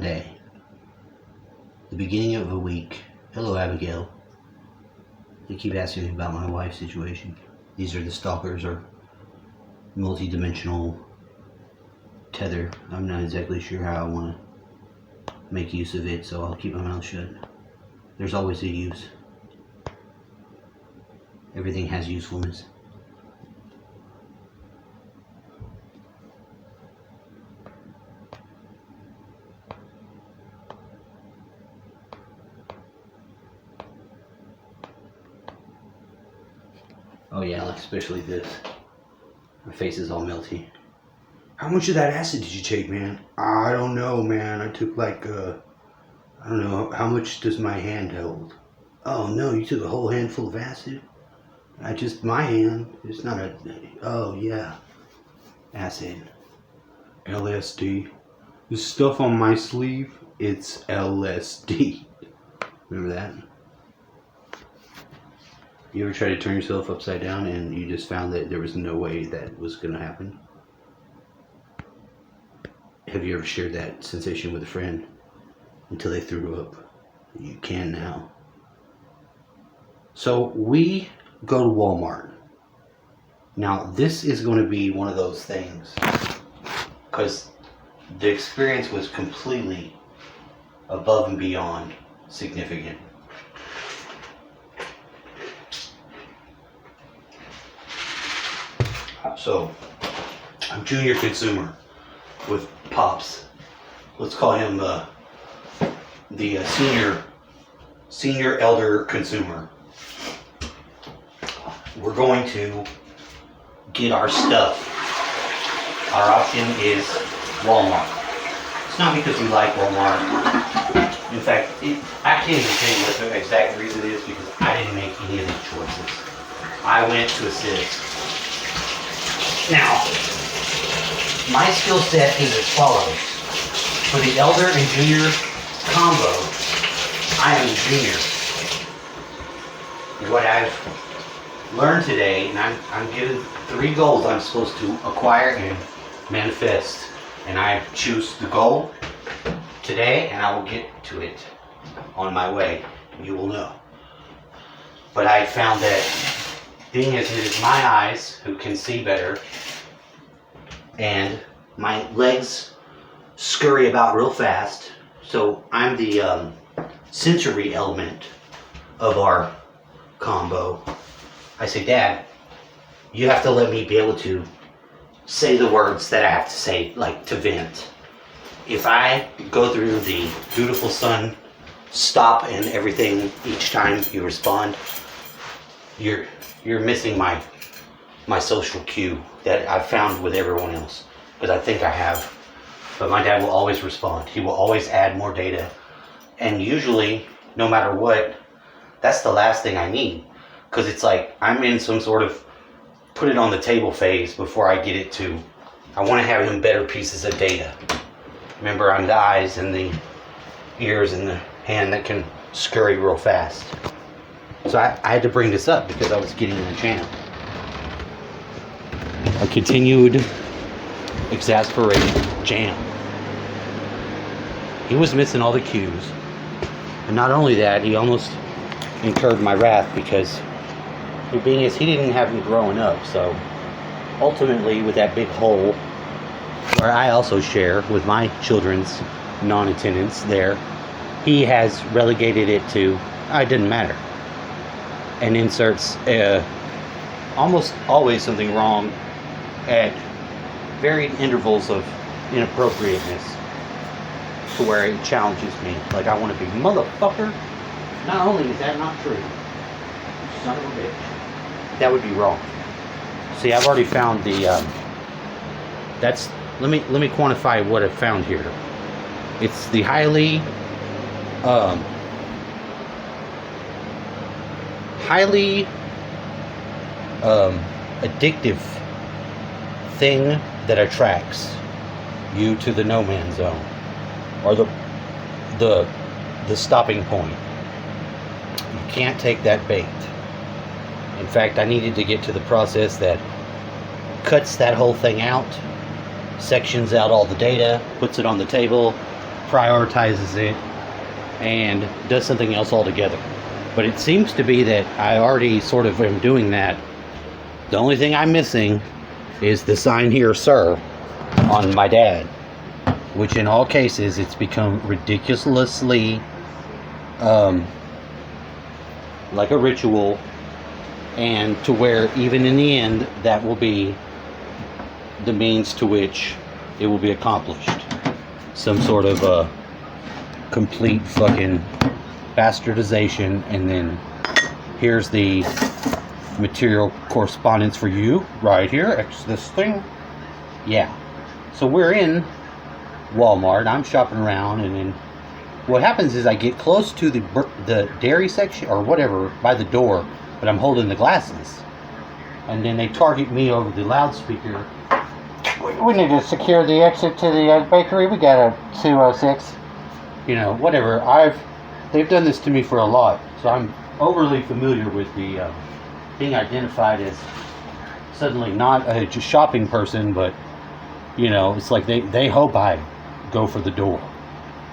Monday, the beginning of a week. Hello, Abigail. They keep asking me about my wife's situation. These are the stalkers or multi-dimensional tether. I'm not exactly sure how I want to make use of it, so I'll keep my mouth shut. There's always a use. Everything has usefulness. Oh yeah, like especially this. My face is all melty. How much of that acid did you take, man? I don't know, man. I took like, I don't know, how much does my hand hold? Oh no, you took a whole handful of acid? My hand. It's not a, oh yeah. Acid. LSD. The stuff on my sleeve, it's LSD. Remember that? You ever try to turn yourself upside down and you just found that there was no way that was going to happen? Have you ever shared that sensation with a friend until they threw up? You can now. So we go to Walmart. Now this is going to be one of those things because the experience was completely above and beyond significant. So, I'm junior consumer with Pops. Let's call him the senior elder consumer. We're going to get our stuff. Our option is Walmart. It's not because we like Walmart. In fact, I can't even tell you what the exact reason is because I didn't make any of these choices. I went to assist. Now, my skill set is as follows. For the elder and junior combo, I am junior. What I've learned today, and I'm given 3 goals I'm supposed to acquire and manifest. And I choose the goal today, and I will get to it on my way. You will know. But I found that being as it is my eyes who can see better and my legs scurry about real fast, so I'm the sensory element of our combo. I say, Dad, you have to let me be able to say the words that I have to say, like to vent. If I go through the dutiful son stop and everything each time you respond, you're missing my social cue that I've found with everyone else, because I think I have. But my dad will always respond. He will always add more data. And usually, no matter what, that's the last thing I need. Because it's like I'm in some sort of put it on the table phase before I get it to, I want to have them better pieces of data. Remember, I'm the eyes and the ears and the hand that can scurry real fast. So I had to bring this up because I was getting in the jam. A continued exasperated jam. He was missing all the cues. And not only that, he almost incurred my wrath because being as he didn't have me growing up. So ultimately with that big hole where I also share with my children's non-attendance there, he has relegated it to, it didn't matter. And inserts almost always something wrong at varied intervals of inappropriateness to where it challenges me. Like I want to be, motherfucker. Not only is that not true, you son of a bitch. That would be wrong. See, I've already found the, let me quantify what I've found here. It's the highly addictive thing that attracts you to the no man's zone, or the stopping point. You can't take that bait. In fact, I needed to get to the process that cuts that whole thing out, sections out all the data, puts it on the table, prioritizes it and does something else altogether. But it seems to be that I already sort of am doing that. The only thing I'm missing is the sign here, sir, on my dad, which in all cases it's become ridiculously like a ritual, and to where even in the end that will be the means to which it will be accomplished. Some sort of complete fucking bastardization, and then here's the material correspondence for you right here. This thing, yeah. So we're in Walmart. I'm shopping around, and then what happens is I get close to the dairy section or whatever by the door, but I'm holding the glasses, and then they target me over the loudspeaker. We need to secure the exit to the bakery. We got a 206. You know, whatever. They've done this to me for a lot, so I'm overly familiar with the being identified as suddenly not a just shopping person, but you know, it's like they hope I go for the door.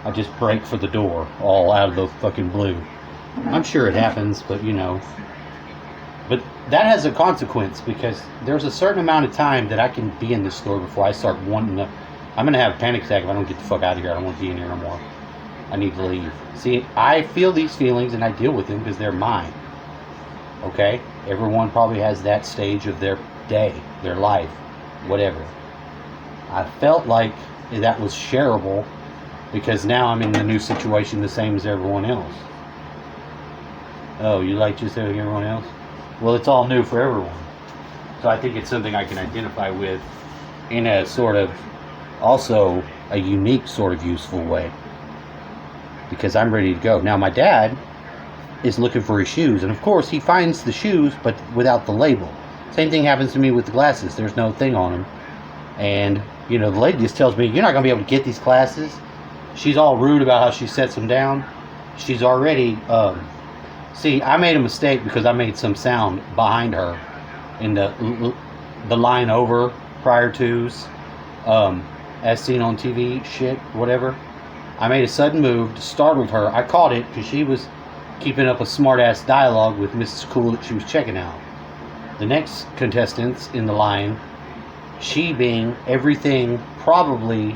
I just break for the door all out of the fucking blue. I'm sure it happens, but you know. But that has a consequence, because there's a certain amount of time that I can be in this store before I start wanting to. I'm going to have a panic attack if I don't get the fuck out of here. I don't want to be in here no more. I need to leave. See, I feel these feelings and I deal with them because they're mine. Okay? Everyone probably has that stage of their day, their life, whatever. I felt like that was shareable because now I'm in the new situation the same as everyone else. Oh, you like just like everyone else? Well, it's all new for everyone. So I think it's something I can identify with in a sort of, also a unique sort of useful way. Because I'm ready to go. Now my dad is looking for his shoes, and of course he finds the shoes but without the label. Same thing happens to me with the glasses. There's no thing on them. And, you know, the lady just tells me, you're not going to be able to get these glasses. She's all rude about how she sets them down. She's already, see, I made a mistake because I made some sound behind her in the line over prior to's, as seen on TV, shit, whatever. I made a sudden move, startled her. I caught it because she was keeping up a smart-ass dialogue with Mrs. Cool that she was checking out. The next contestants in the line, she being everything probably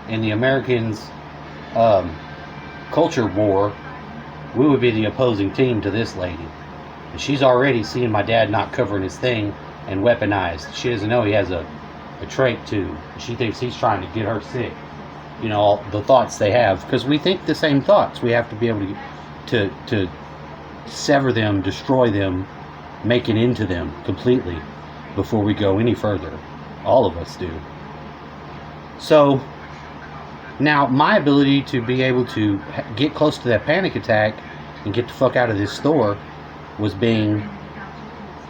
in the Americans' culture war, we would be the opposing team to this lady. And she's already seeing my dad not covering his thing and weaponized. She doesn't know he has a trait too. She thinks he's trying to get her sick. You know, all the thoughts they have, because we think the same thoughts. We have to be able to sever them, destroy them, make it into them completely before we go any further. All of us do. So now my ability to be able to get close to that panic attack and get the fuck out of this store was being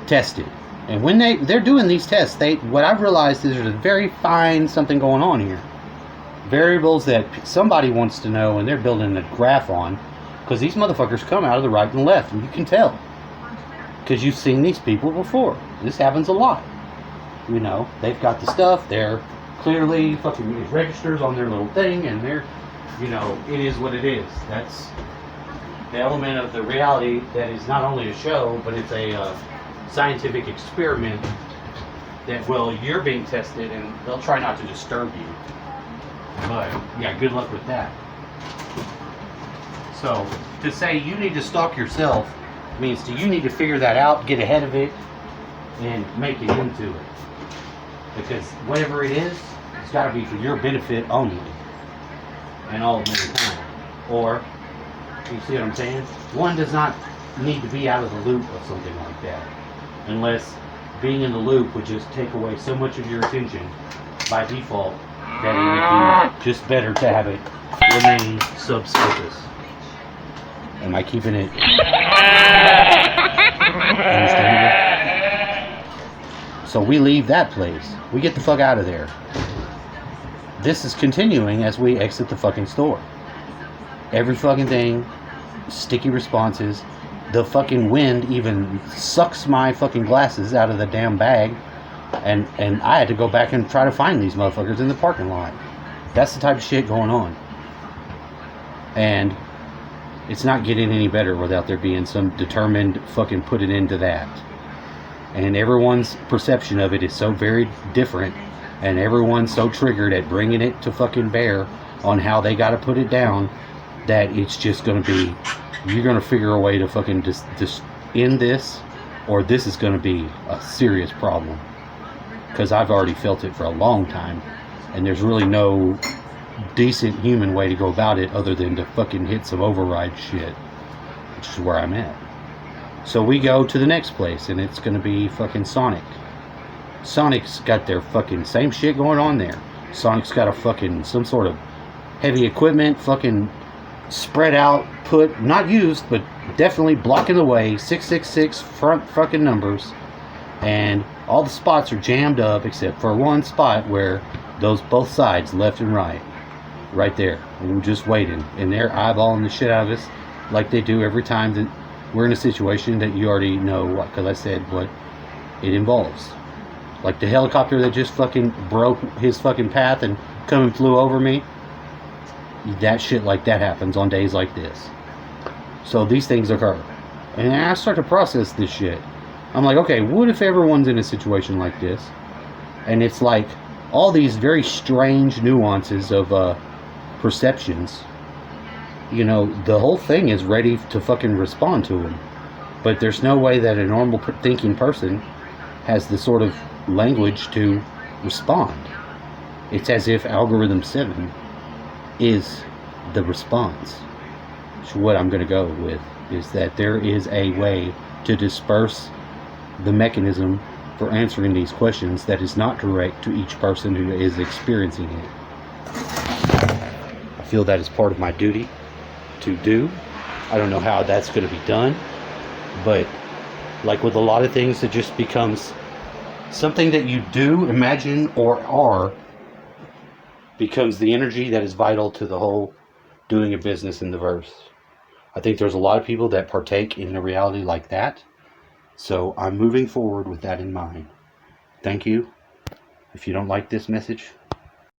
tested. And when they're doing these tests, what I've realized is there's a very fine something going on here. Variables that somebody wants to know, and they're building a graph on, because these motherfuckers come out of the right and left, and you can tell because you've seen these people before. This happens a lot. You know, they've got the stuff, they're clearly fucking, it registers on their little thing, and they're, you know, it is what it is. That's the element of the reality that is not only a show, but it's a scientific experiment that, well, you're being tested, and they'll try not to disturb you. But, yeah, good luck with that. So, to say you need to stalk yourself means you need to figure that out, get ahead of it, and make it into it. Because whatever it is, it's got to be for your benefit only. And all of the time. Or, you see what I'm saying? One does not need to be out of the loop of something like that. Unless being in the loop would just take away so much of your attention by default that it would be just better to have it remain subsurface. Am I keeping it understandable? So we leave that place. We get the fuck out of there. This is continuing as we exit the fucking store. Every fucking thing, sticky responses. The fucking wind even sucks my fucking glasses out of the damn bag. And I had to go back and try to find these motherfuckers in the parking lot. That's the type of shit going on. And it's not getting any better without there being some determined fucking put it into that. And everyone's perception of it is so very different, and everyone's so triggered at bringing it to fucking bear on how they gotta put it down, that it's just gonna be, you're gonna figure a way to fucking just end this, or this is gonna be a serious problem. Because I've already felt it for a long time, and there's really no decent human way to go about it other than to fucking hit some override shit, which is where I'm at. So we go to the next place, and it's gonna be fucking Sonic. Sonic's got their fucking same shit going on there. Sonic's got a fucking some sort of heavy equipment fucking spread out, put, not used, but definitely blocking the way, 666 front fucking numbers, and all the spots are jammed up except for one spot where those both sides, left and right there, and we're just waiting, and they're eyeballing the shit out of us like they do every time that we're in a situation that you already know what, because I said what it involves. Like the helicopter that just fucking broke his fucking path and come and flew over me. That shit like that happens on days like this. So these things occur. And I start to process this shit. I'm like, okay, what if everyone's in a situation like this? And it's like all these very strange nuances of perceptions. You know, the whole thing is ready to fucking respond to them. But there's no way that a normal thinking person has the sort of language to respond. It's as if algorithm 7 is the response. So what I'm going to go with is that there is a way to disperse the mechanism for answering these questions that is not direct to each person who is experiencing it. I feel that is part of my duty to do. I don't know how that's going to be done, but like with a lot of things, it just becomes something that you do, imagine, or are, becomes the energy that is vital to the whole doing a business in the verse. I think there's a lot of people that partake in a reality like that. So I'm moving forward with that in mind. Thank you. If you don't like this message,